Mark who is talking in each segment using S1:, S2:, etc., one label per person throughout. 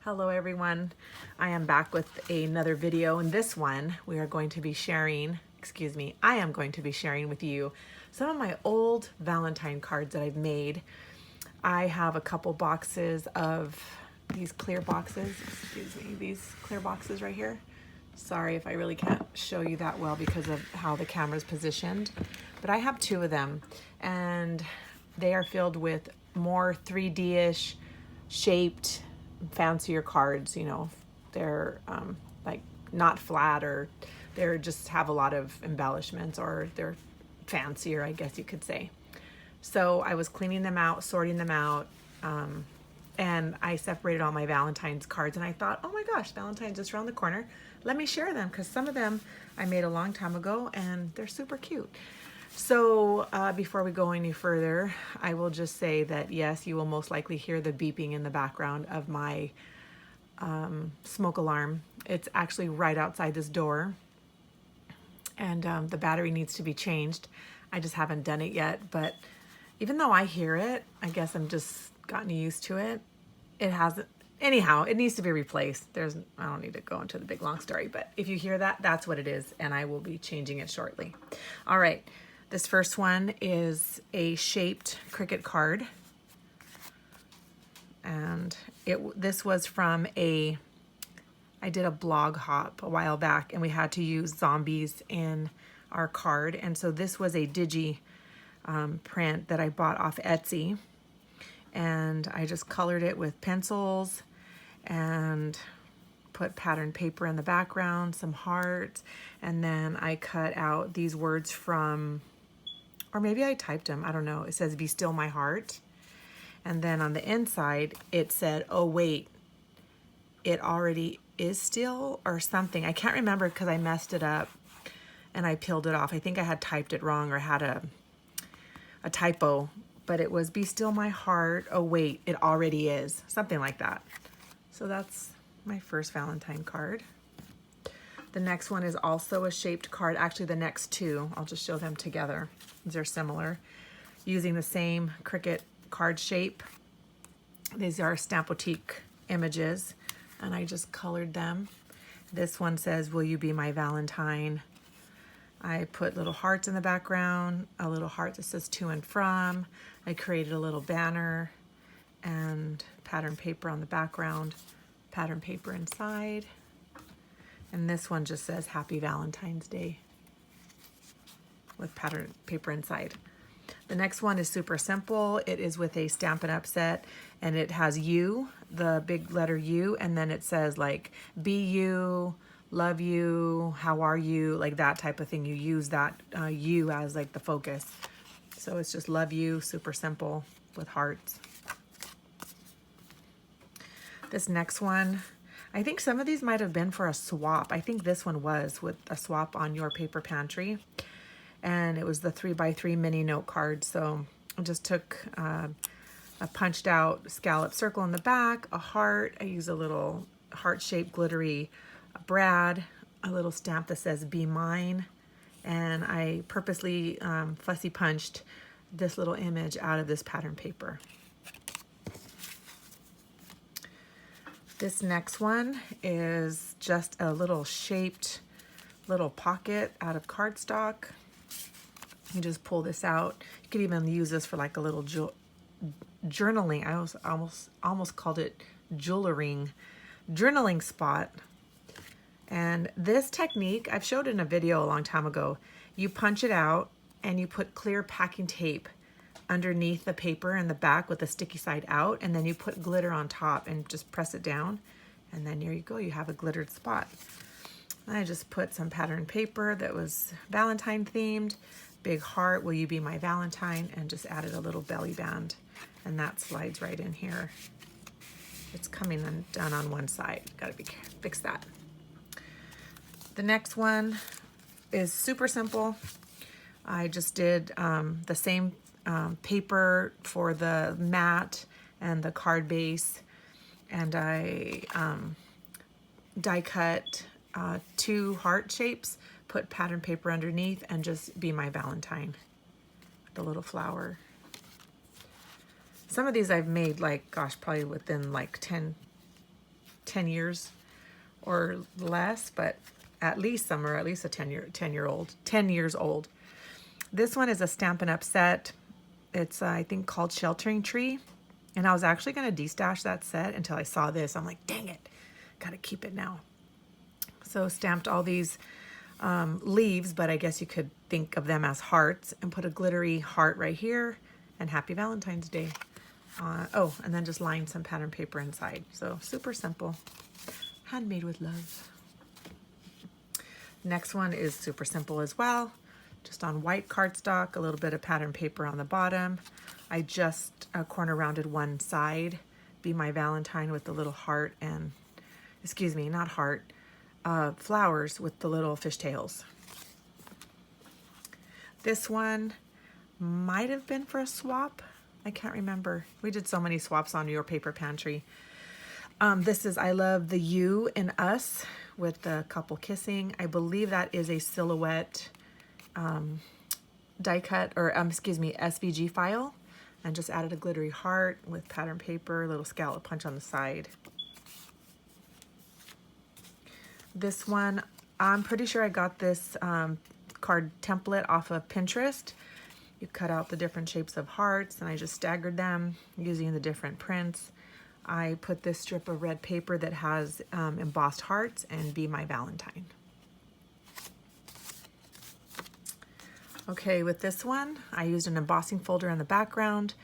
S1: Hello everyone. I am back with another video. In this one, we are going to be sharing, I am going to be sharing with you some of my old Valentine cards that I've made. I have a couple boxes of these clear boxes, these clear boxes right here. Sorry if I really can't show you that well because of how the camera's positioned, but I have two of them and they are filled with more 3D-ish shaped fancier cards. You know, they're like not flat, or they're just have a lot of embellishments, or they're fancier, I guess you could say. So I was cleaning them out, sorting them out, and I separated all my Valentine's cards, and I thought, oh my gosh, Valentine's just around the corner. Let me share them, because some of them I made a long time ago and they're super cute. So before we go any further, I will just say that yes, you will most likely hear the beeping in the background of my smoke alarm. It's actually right outside this door, and the battery needs to be changed. I just haven't done it yet, but even though I hear it, I guess I'm just gotten used to it. It hasn't. Anyhow, it needs to be replaced. I don't need to go into the big long story, but if you hear that, that's what it is, and I will be changing it shortly. All right. This first one is a shaped Cricut card, and this was from I did a blog hop a while back, and we had to use zombies in our card, and so this was a digi print that I bought off Etsy, and I just colored it with pencils and put patterned paper in the background, some hearts, and then I cut out these words from, or maybe I typed them, I don't know. It says, "Be still my heart." And then on the inside, it said, "Oh wait, it already is still," or something. I can't remember because I messed it up and I peeled it off. I think I had typed it wrong or had a typo, but it was, "Be still my heart. Oh wait, it already is." Something like that. So that's my first Valentine card. The next one is also a shaped card. Actually, the next two, I'll just show them together. They're similar, using the same Cricut card shape. These are Stampotique images, and I just colored them. This one says, "Will you be my Valentine?" I put little hearts in the background, a little heart that says "to and from." I created a little banner and pattern paper on the background, pattern paper inside. And this one just says "Happy Valentine's Day" with pattern paper inside. The next one is super simple. It is with a Stampin' Up set, and it has you, the big letter U, and then it says like "Be you," "Love you," "How are you," like that type of thing. You use that you as like the focus. So it's just "Love you," super simple with hearts. This next one, I think some of these might have been for a swap. I think this one was with a swap on Your Paper Pantry. And it was the 3x3 mini note card. So I just took a punched out scallop circle in the back, a heart. I used a little heart-shaped glittery brad, a little stamp that says "Be mine." And I purposely fussy punched this little image out of this pattern paper. This next one is just a little shaped little pocket out of cardstock. You just pull this out. You could even use this for like a little journaling. I was almost called it journaling spot. And this technique, I've showed in a video a long time ago. You punch it out and you put clear packing tape underneath the paper in the back with the sticky side out, and then you put glitter on top and just press it down, and then there you go, you have a glittered spot. I just put some pattern paper that was Valentine themed, big heart, "Will you be my Valentine," and just added a little belly band, and that slides right in here. It's coming undone on one side. Gotta fix that. The next one is super simple. I just did the same paper for the mat and the card base, and I die cut 2 heart shapes, put pattern paper underneath, and just "Be my Valentine," the little flower. Some of these I've made like, gosh, probably within like 10 10 years or less, but at least some are at least a 10 years old. This one is a Stampin' Up! Set. It's I think called Sheltering Tree. And I was actually going to destash that set until I saw this. I'm like, dang it, got to keep it now. So stamped all these leaves, but I guess you could think of them as hearts, and put a glittery heart right here, and Happy Valentine's Day. Oh, and then just lined some pattern paper inside. So super simple, handmade with love. Next one is super simple as well. Just on white cardstock, a little bit of pattern paper on the bottom. I just corner rounded one side, Be My Valentine with the little heart and, excuse me, not heart, flowers with the little fishtails. This one might have been for a swap. I can't remember. We did so many swaps on Your Paper Pantry. This is I Love the You and Us with the couple kissing. I believe that is a silhouette die cut, or excuse me, SVG file, and just added a glittery heart with pattern paper, little scallop punch on the side. This one, I'm pretty sure I got this card template off of Pinterest. You cut out the different shapes of hearts, and I just staggered them using the different prints. I put this strip of red paper that has embossed hearts and Be My Valentine. Okay, with this one, I used an embossing folder in the background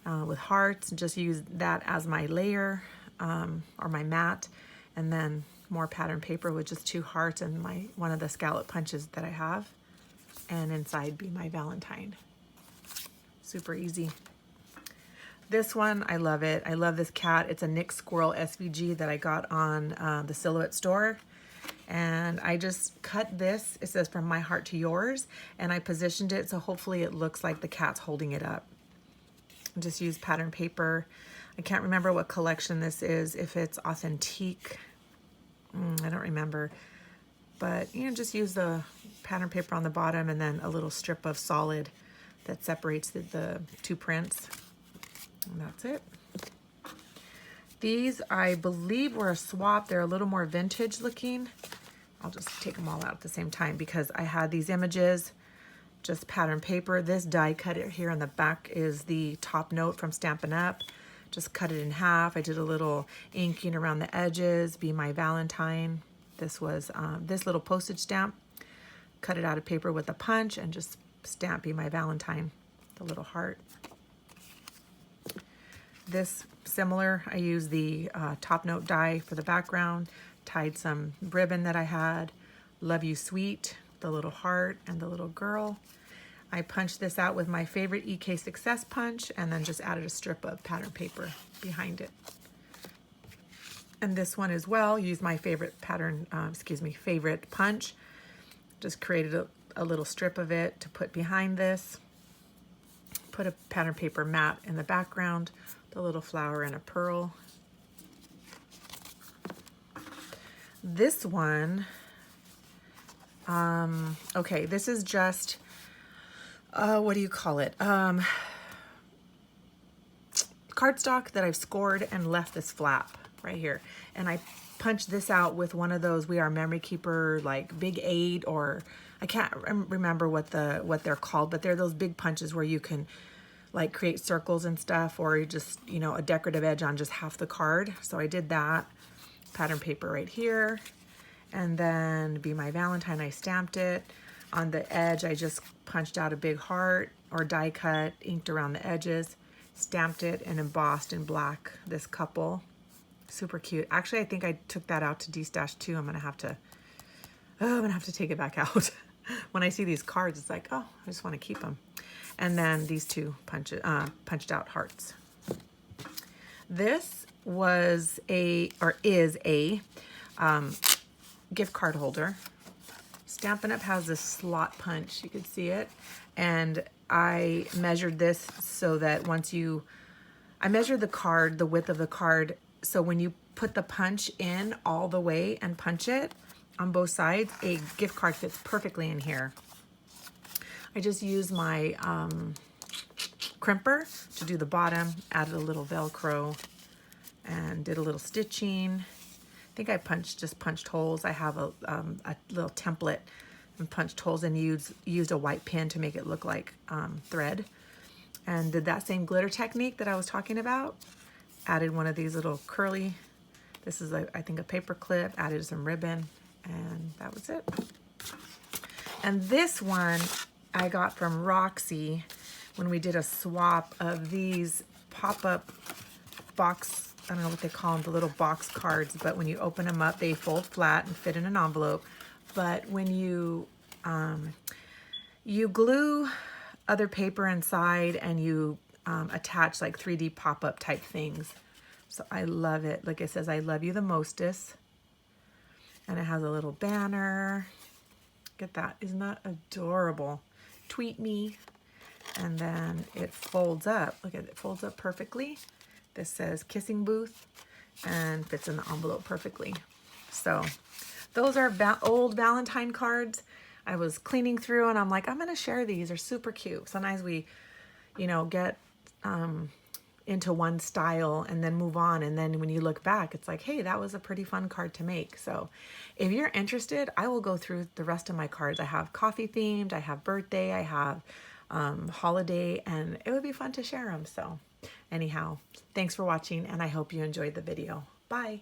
S1: with hearts, and just used that as my layer or my mat, and then more pattern paper with just 2 hearts and one of the scallop punches that I have, and inside Be My Valentine. Super easy. This one, I love it. I love this cat. It's a Nick Squirrel SVG that I got on the Silhouette store. And I just cut this, it says From My Heart to Yours, and I positioned it so hopefully it looks like the cat's holding it up. I just use pattern paper. I can't remember what collection this is, if it's Authentique. I don't remember. But, you know, just use the pattern paper on the bottom and then a little strip of solid that separates the 2 prints. And that's it. These, I believe, were a swap. They're a little more vintage looking. I'll just take them all out at the same time because I had these images, just pattern paper. This die cut here on the back is the top note from Stampin' Up. Just cut it in half. I did a little inking around the edges, Be My Valentine. This was this little postage stamp. Cut it out of paper with a punch and just stamp Be My Valentine, the little heart. This similar, I used the top note die for the background, tied some ribbon that I had, Love You Sweet, the little heart and the little girl. I punched this out with my favorite EK Success punch and then just added a strip of pattern paper behind it. And this one as well, used my favorite pattern, favorite punch. Just created a little strip of it to put behind this. Put a pattern paper mat in the background, the little flower and a pearl. This one, okay, this is just, what do you call it? Cardstock that I've scored and left this flap right here. And I punched this out with one of those We Are Memory Keeper, like Big 8, or I can't remember what they're called, but they're those big punches where you can like create circles and stuff, or just, you know, a decorative edge on just half the card. So I did that. Pattern paper right here. And then Be My Valentine, I stamped it. On the edge, I just punched out a big heart or die cut, inked around the edges, stamped it and embossed in black this couple. Super cute. Actually, I think I took that out to destash too. I'm gonna have to take it back out. When I see these cards, it's like, oh, I just want to keep them. And then these 2 punched out hearts. This was is a gift card holder. Stampin' Up! Has this slot punch, you can see it. And I measured this so that I measured the card, the width of the card, so when you put the punch in all the way and punch it on both sides, a gift card fits perfectly in here. I just used my crimper to do the bottom, added a little Velcro, and did a little stitching. think I just punched holes. I have a little template and punched holes and used a white pin to make it look like thread. And did that same glitter technique that I was talking about. Added one of these little curly, this is I think a paper clip, added some ribbon, and that was it. And this one I got from Roxy when we did a swap of these pop-up box, I don't know what they call them, the little box cards, but when you open them up, they fold flat and fit in an envelope. But when you glue other paper inside and you attach like 3D pop-up type things. So I love it. Like it says, I love you the mostest. And it has a little banner. Look at that. Isn't that adorable? Tweet me. And then it folds up. Look at it. It folds up perfectly. This says kissing booth and fits in the envelope perfectly. So those are old Valentine cards. I was cleaning through and I'm like, I'm going to share these. They're super cute. Sometimes we, you know, get into one style and then move on. And then when you look back, it's like, hey, that was a pretty fun card to make. So if you're interested, I will go through the rest of my cards. I have coffee themed, I have birthday, I have holiday, and it would be fun to share them. So anyhow, thanks for watching and I hope you enjoyed the video. Bye.